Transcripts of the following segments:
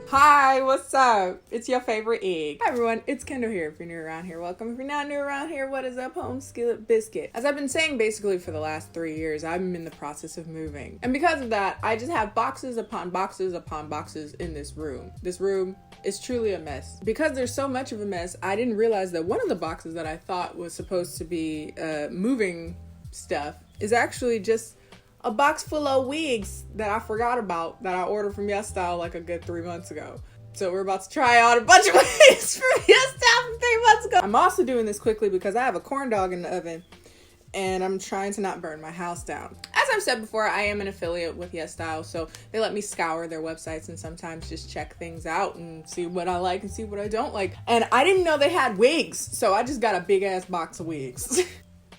Hi, what's up? It's your favorite egg. Hi everyone, it's Kendall here. If you're new around here, welcome. If you're not new around here, what is up, home skillet biscuit? As I've been saying basically for the last 3 years, I'm in the process of moving. And because of that, I just have boxes upon boxes upon boxes in this room. This room is truly a mess. Because there's so much of a mess, I didn't realize that one of the boxes that I thought was supposed to be moving stuff is actually just a box full of wigs that I forgot about that I ordered from YesStyle like a good 3 months ago. So we're about to try out a bunch of wigs from YesStyle from 3 months ago. I'm also doing this quickly because I have a corn dog in the oven and I'm trying to not burn my house down. As I've said before, I am an affiliate with YesStyle, so they let me scour their websites and sometimes just check things out and see what I like and see what I don't like. And I didn't know they had wigs, so I just got a big ass box of wigs.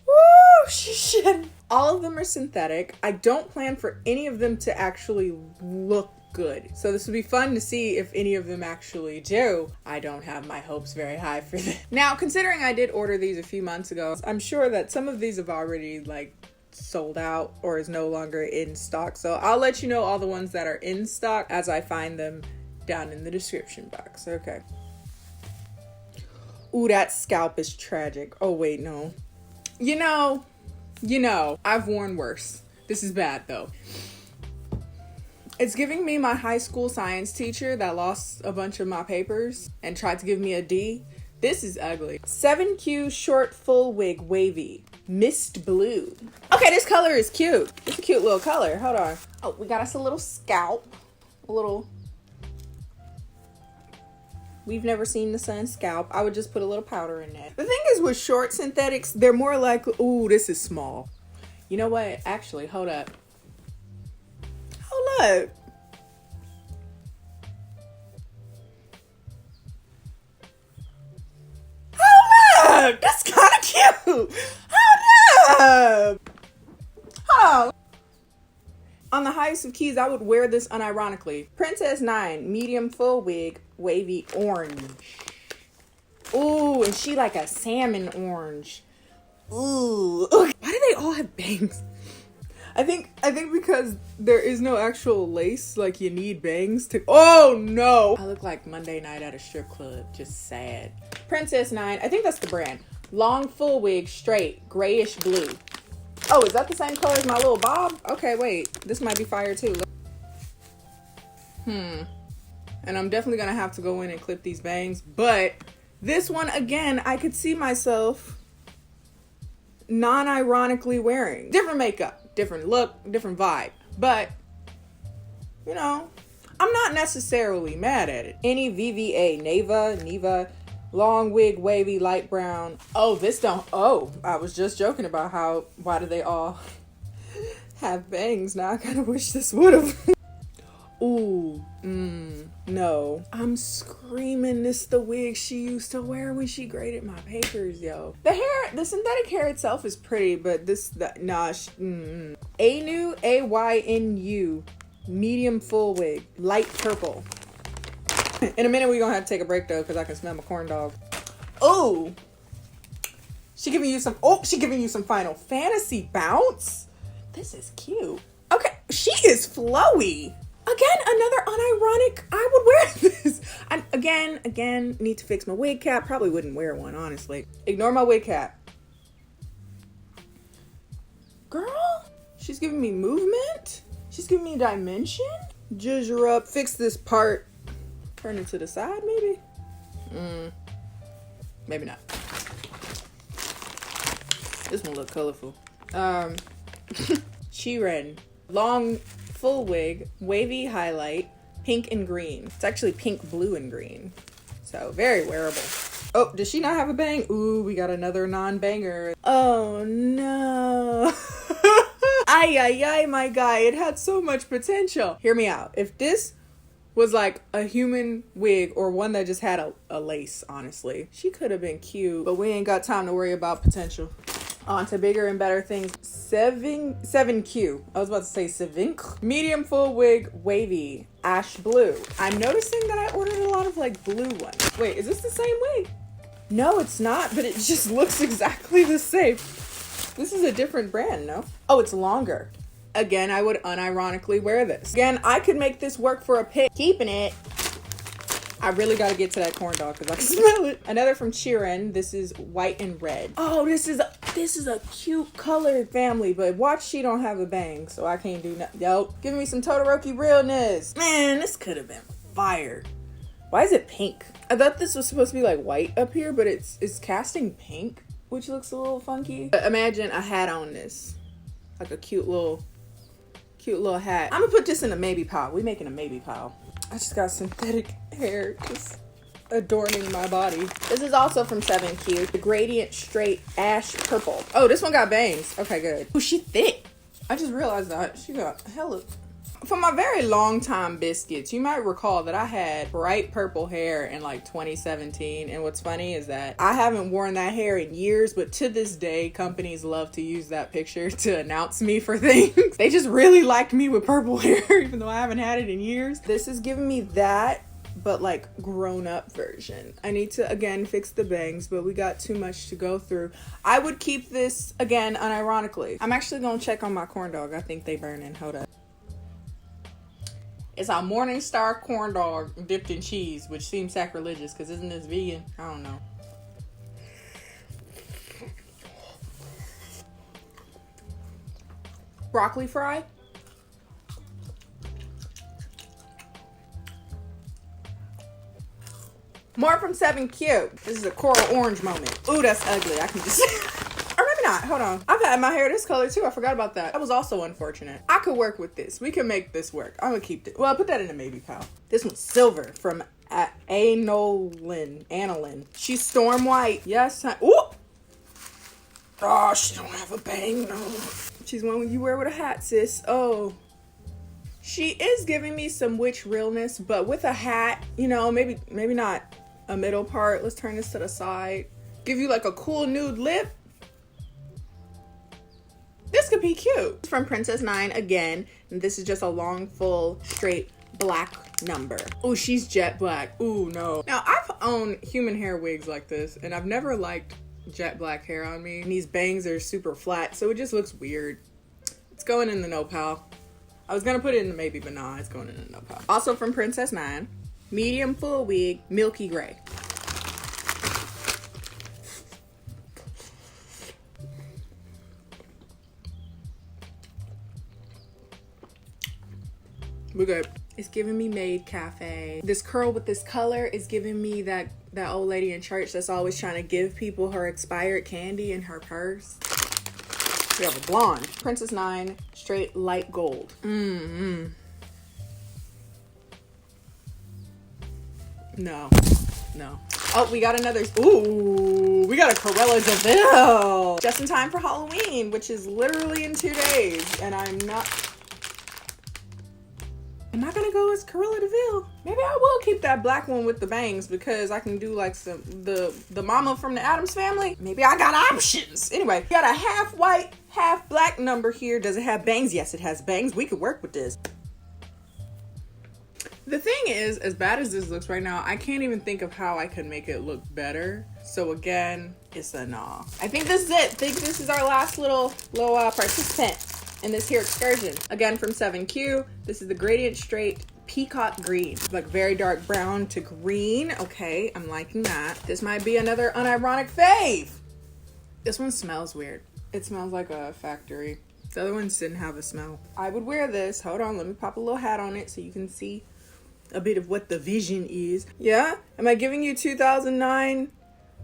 Woo, shit. All of them are synthetic. I don't plan for any of them to actually look good. So this will be fun to see if any of them actually do. I don't have my hopes very high for this. Now, considering I did order these a few months ago, I'm sure that some of these have already like sold out or is no longer in stock. So I'll let you know all the ones that are in stock as I find them down in the description box. Okay. Ooh, that scalp is tragic. Oh wait, no. You know, I've worn worse. This is bad though. It's giving me my high school science teacher that lost a bunch of my papers and tried to give me a D. This is ugly. 7Q short full wig wavy. Mist blue. Okay, this color is cute. It's a cute little color. Hold on. Oh, we got us a little scalp. A little... We've never seen the sun scalp. I would just put a little powder in that. The thing is with short synthetics, they're more like, ooh, this is small. You know what? Actually, hold up. Hold up. Hold up. That's kind of cute. Hold up. Hold on. On the highest of keys, I would wear this unironically. Princess 9, medium full wig, wavy orange. Ooh, and she like a salmon orange. Ooh. Why do they all have bangs? I think because there is no actual lace, like you need bangs to... Oh no! I look like Monday night at a strip club, just sad. Princess 9, I think that's the brand. Long full wig, straight, grayish blue. Oh, is that the same color as my little bob? Okay, wait. This might be fire too. And I'm definitely gonna have to go in and clip these bangs. But this one, again, I could see myself non-ironically wearing. Different makeup, different look, different vibe. But, you know, I'm not necessarily mad at it. Any VVA, Neva, long wig, wavy, light brown. Oh, this don't... Oh, I was just joking about how... Why do they all have bangs? Now I kind of wish this would have. Ooh, no. I'm screaming this the wig she used to wear when she graded my papers, yo. The synthetic hair itself is pretty, but Aynu, Aynu, medium full wig, light purple. In a minute, we're gonna have to take a break though, because I can smell my corn dog. Oh, she giving you some Final Fantasy bounce. This is cute. Okay, she is flowy. Again, another unironic. I would wear this. I again need to fix my wig cap. Probably wouldn't wear one, honestly. Ignore my wig cap. Girl, she's giving me movement. She's giving me dimension. Jizz her up. Fix this part. Turn it to the side, maybe? Maybe not. This one look colorful. Chiren. Long full wig, wavy highlight, pink and green. It's actually pink, blue, and green. So very wearable. Oh, does she not have a bang? Ooh, we got another non-banger. Oh no. Ay, my guy. It had so much potential. Hear me out. If this was like a human wig or one that just had a lace, honestly, she could have been cute, but we ain't got time to worry about potential. On to bigger and better things. 7Q. I was about to say 7. Medium full wig, wavy, ash blue. I'm noticing that I ordered a lot of like blue ones. Wait, is this the same wig? No, it's not, but it just looks exactly the same. This is a different brand, no? Oh, it's longer. Again, I would unironically wear this. Again, I could make this work for a pic. Keeping it. I really gotta get to that corn dog because I can smell it. Another from Cheerin. This is white and red. Oh, this is a cute color family, but watch she don't have a bang, so I can't do nothing. Yo, give me some Todoroki realness. Man, this could have been fire. Why is it pink? I thought this was supposed to be like white up here, but it's casting pink, which looks a little funky. But imagine a hat on this, like a cute little hat. I'm gonna put this in a maybe pile. We making a maybe pile. I just got synthetic hair just adorning my body. This is also from 7Q. The Gradient Straight Ash Purple. Oh, this one got bangs. Okay, good. Oh, she thick. I just realized that. She got hella... For my very long time biscuits, you might recall that I had bright purple hair in like 2017. And what's funny is that I haven't worn that hair in years, but to this day, companies love to use that picture to announce me for things. They just really liked me with purple hair, even though I haven't had it in years. This is giving me that, but like grown up version. I need to again fix the bangs, but we got too much to go through. I would keep this again unironically. I'm actually gonna check on my corn dog. I think they burning. Hold up. It's a Morningstar corn dog dipped in cheese, which seems sacrilegious because isn't this vegan? I don't know. Broccoli fry. More from 7Q. This is a coral orange moment. Ooh, that's ugly. I can just... Or maybe not. Hold on. I've had my hair this color too. I forgot about that. That was also unfortunate. I could work with this. We can make this work. I'm gonna keep it. Well, I'll put that in a maybe pile. This one's silver from Anolin. She's storm white. Yes. Ooh. Oh, she don't have a bang. No. She's one you wear with a hat, sis. Oh. She is giving me some witch realness, but with a hat, you know, maybe not a middle part. Let's turn this to the side. Give you like a cool nude lip. This could be cute. It's from Princess 9 again. And this is just a long, full, straight black number. Oh, she's jet black. Ooh, no. Now, I've owned human hair wigs like this, and I've never liked jet black hair on me. And these bangs are super flat, so it just looks weird. It's going in the no pile. I was gonna put it in the maybe, but nah, it's going in the no pile. Also from Princess 9, medium full wig, milky gray. We're good. It's giving me Maid Cafe. This curl with this color is giving me that old lady in church that's always trying to give people her expired candy in her purse. We have a blonde. Princess 9, straight light gold. No. Oh, we got another. Ooh, we got a Cruella de Vil. Just in time for Halloween, which is literally in 2 days. And I'm not gonna go as Cruella de Vil. Maybe I will keep that black one with the bangs because I can do like some the mama from the Addams Family. Maybe I got options. Anyway, we got a half white, half black number here. Does it have bangs? Yes, it has bangs. We could work with this. The thing is, as bad as this looks right now, I can't even think of how I could make it look better. So again, it's a nah. I think this is it. I think this is our last little participant in this here excursion. Again from 7Q. This is the Gradient Straight Peacock Green. Like very dark brown to green. Okay, I'm liking that. This might be another unironic fave. This one smells weird. It smells like a factory. The other ones didn't have a smell. I would wear this. Hold on, let me pop a little hat on it so you can see a bit of what the vision is. Yeah? Am I giving you 2009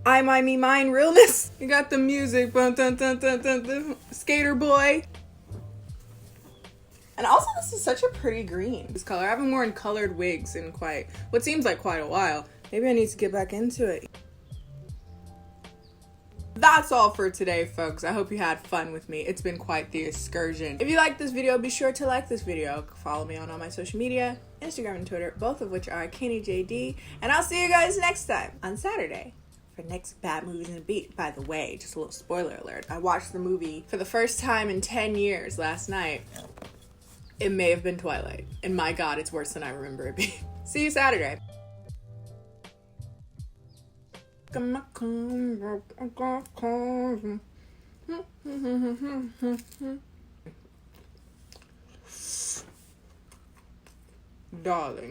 I, My, Me, Mine realness? You got the music. Dun, dun, dun, dun, dun, dun. Skater boy. And also, this is such a pretty green. This color. I haven't worn colored wigs in what seems like quite a while. Maybe I need to get back into it. That's all for today, folks. I hope you had fun with me. It's been quite the excursion. If you liked this video, be sure to like this video. Follow me on all my social media, Instagram and Twitter, both of which are KennieJD. And I'll see you guys next time on Saturday for next Bad Movies and a Beat. By the way, just a little spoiler alert. I watched the movie for the first time in 10 years last night. It may have been Twilight. And my God, it's worse than I remember it being. See you Saturday. Darling.